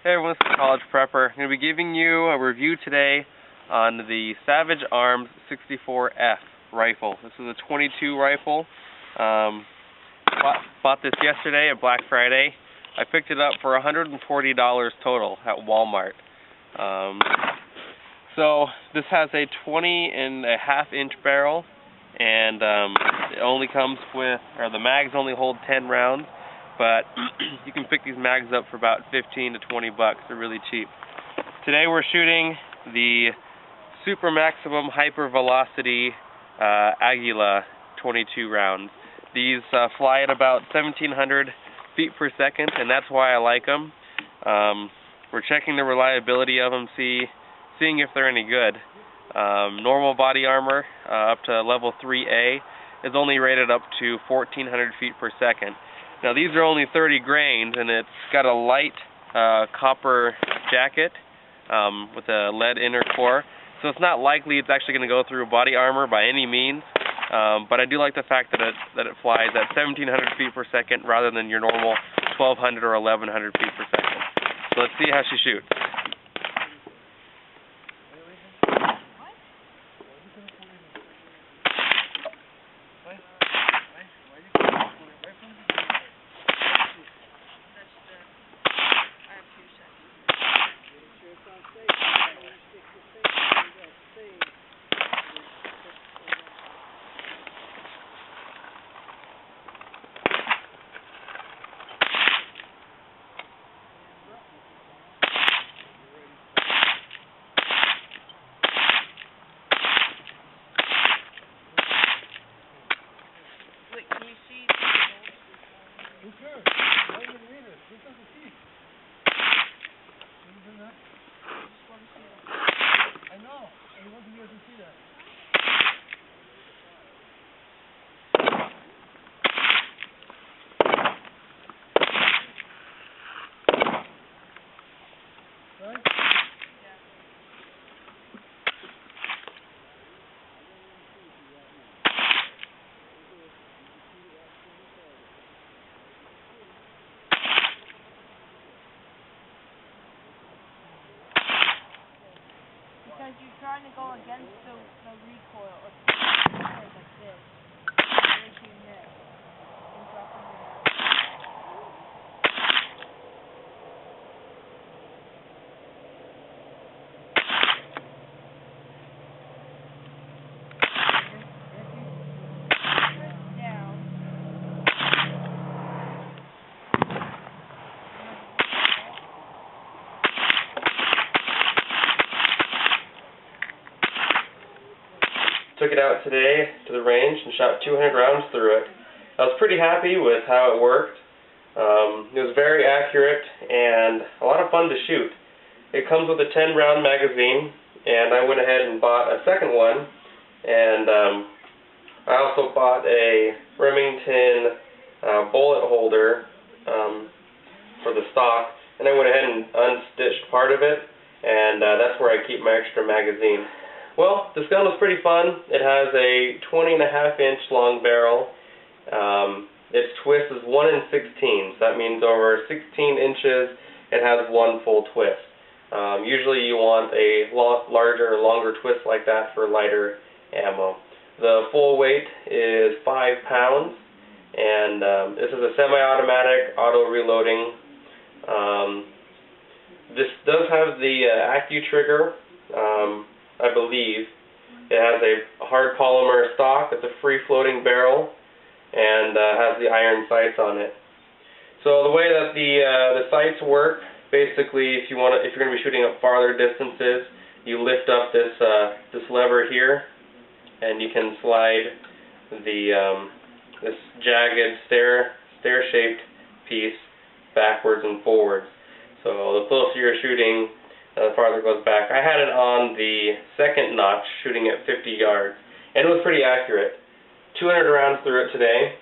Hey everyone, this is College Prepper. I'm going to be giving you a review today on the Savage Arms 64F rifle. This is a .22 rifle. Bought this yesterday at Black Friday. I picked it up for $140 total at Walmart. So this has a 20.5-inch barrel, and it only comes with, or the mags only hold 10 rounds. But you can pick these mags up for about 15 to 20 bucks. They're really cheap. Today we're shooting the Super Maximum Hyper Velocity Aguila 22 rounds. These fly at about 1,700 feet per second, and that's why I like them. We're checking the reliability of them, seeing if they're any good. Normal body armor up to level 3A is only rated up to 1,400 feet per second. Now these are only 30 grains, and it's got a light copper jacket with a lead inner core, so it's not likely it's actually going to go through body armor by any means. But I do like the fact that it flies at 1,700 feet per second rather than your normal 1,200 or 1,100 feet per second. So let's see how she shoots. I know. I want to be able to see that. Right? Yeah. Because you're trying to go against the recoil or like this. You're shooting this and dropping it out. Down. Took it out today to the range and shot 200 rounds through it. I was pretty happy with how it worked. It was very accurate and a lot of fun to shoot. It comes with a 10-round magazine, and I went ahead and bought a second one, and I also bought a Remington bullet holder for the stock, and I went ahead and unstitched part of it, and that's where I keep my extra magazine. Well, this gun was pretty fun. It has a 20.5-inch long barrel. Its twist is 1 in 16, so that means over 16 inches it has one full twist. Usually you want a larger or longer twist like that for lighter ammo. The full weight is 5 pounds, and this is a semi-automatic auto-reloading. This does have the AccuTrigger. I believe. It has a hard polymer stock. It's a free-floating barrel, and has the iron sights on it. So the way that the sights work, basically, if you're going to be shooting up farther distances, you lift up this lever here, and you can slide this jagged stair-shaped piece backwards and forwards. So the closer you're shooting, the farther it goes back. I had it on the second notch, shooting at 50 yards, and it was pretty accurate. 200 rounds through it today.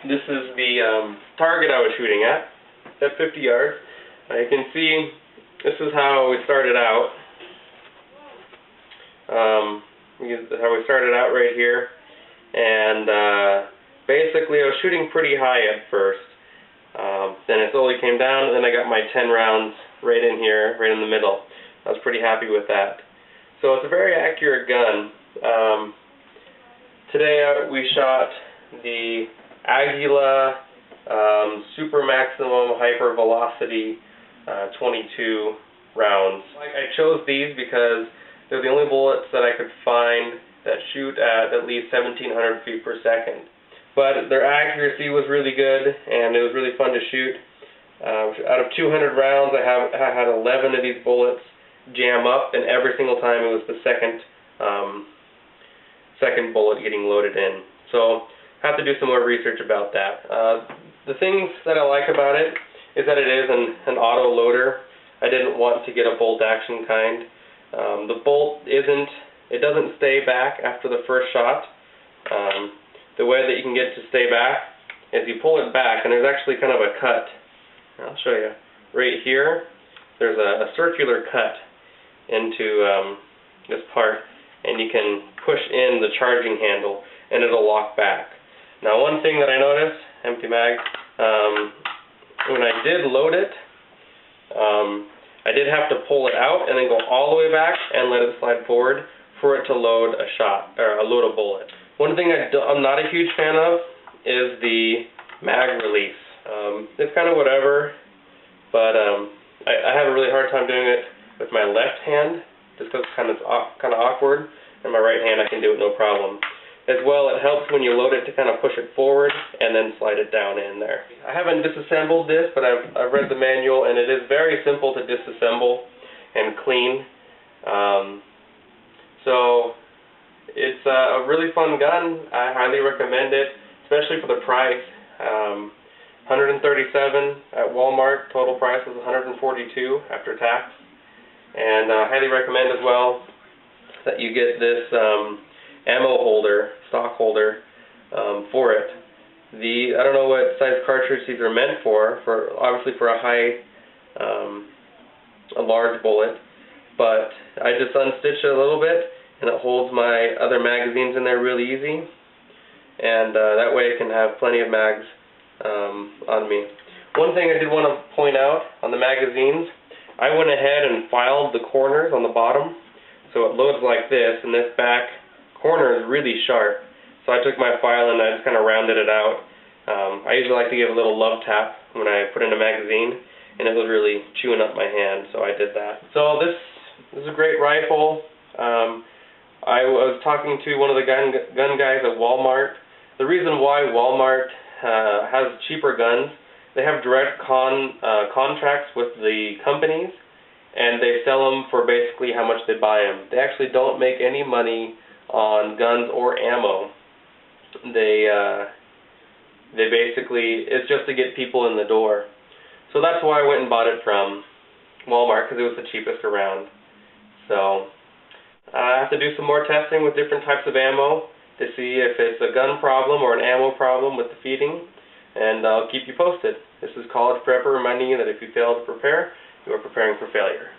This is the target I was shooting at 50 yards. You can see this is how we started out. How we started out right here, and basically I was shooting pretty high at first. Then it slowly came down, and then I got my 10 rounds right in here, right in the middle. I was pretty happy with that. So it's a very accurate gun. Today we shot the Aguila Super Maximum Hyper Velocity 22 rounds. I chose these because they're the only bullets that I could find that shoot at least 1,700 feet per second. But their accuracy was really good, and it was really fun to shoot. Out of 200 rounds, I had 11 of these bullets jam up, and every single time it was the second bullet getting loaded in. So I have to do some more research about that. The things that I like about it is that it is an auto loader. I didn't want to get a bolt action kind. The bolt doesn't stay back after the first shot. The way that you can get it to stay back is you pull it back, and there's actually kind of a cut. I'll show you. Right here, there's a circular cut into this part, and you can push in the charging handle, and it'll lock back. Now, one thing that I noticed, empty mag, when I did load it, I did have to pull it out and then go all the way back and let it slide forward for it to load load a bullet. One thing I'm not a huge fan of is the mag release. It's kind of whatever, but I have a really hard time doing it with my left hand, just because it's kind of awkward, and my right hand I can do it no problem. As well, it helps when you load it to kind of push it forward and then slide it down in there. I haven't disassembled this, but I've read the manual, and it is very simple to disassemble and clean. So it's a really fun gun. I highly recommend it, especially for the price. $137 at Walmart. Total price was $142 after tax. And I highly recommend as well that you get this ammo holder, stock holder, for it. I don't know what size cartridge these are meant for obviously for a large bullet, but I just unstitched it a little bit, and it holds my other magazines in there really easy, and that way I can have plenty of mags on me. One thing I did want to point out on the magazines, I went ahead and filed the corners on the bottom, so it loads like this, and this back corner is really sharp. So I took my file and I just kind of rounded it out. I usually like to give a little love tap when I put in a magazine, and it was really chewing up my hand, so I did that. So this is a great rifle. I was talking to one of the gun guys at Walmart. The reason why Walmart has cheaper guns, they have direct contracts with the companies, and they sell them for basically how much they buy them. They actually don't make any money on guns or ammo. They basically, it's just to get people in the door. So that's why I went and bought it from Walmart, because it was the cheapest around. So I have to do some more testing with different types of ammo to see if it's a gun problem or an ammo problem with the feeding, and I'll keep you posted. This is College Prepper reminding you that if you fail to prepare, you are preparing for failure.